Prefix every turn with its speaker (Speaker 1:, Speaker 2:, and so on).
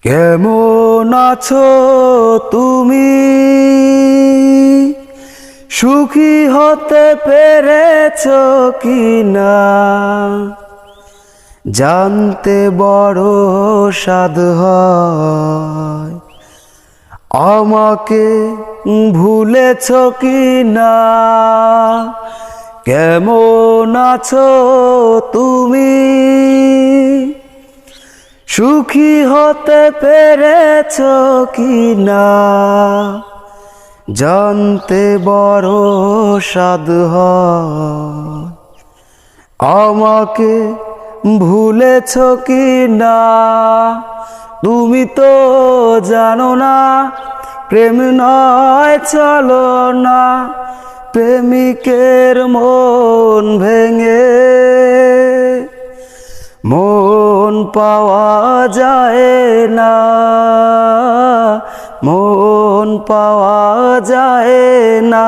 Speaker 1: কেমন আছো তুমি? সুখী হতে পেরেছো কিনা জানতে বড় সাধ হয়। আমাকে ভুলেছো কিনা? কেমন আছো তুমি? সুখী হতে পেরেছো কিনা জানতে বড় সাধ হয়। আমাকে ভুলেছো কিনা? তুমি তো জানো না প্রেম নয় চলো না, প্রেমিকের মন ভেঙে মন পাওয়া যায় না, মন পাওয়া যায় না।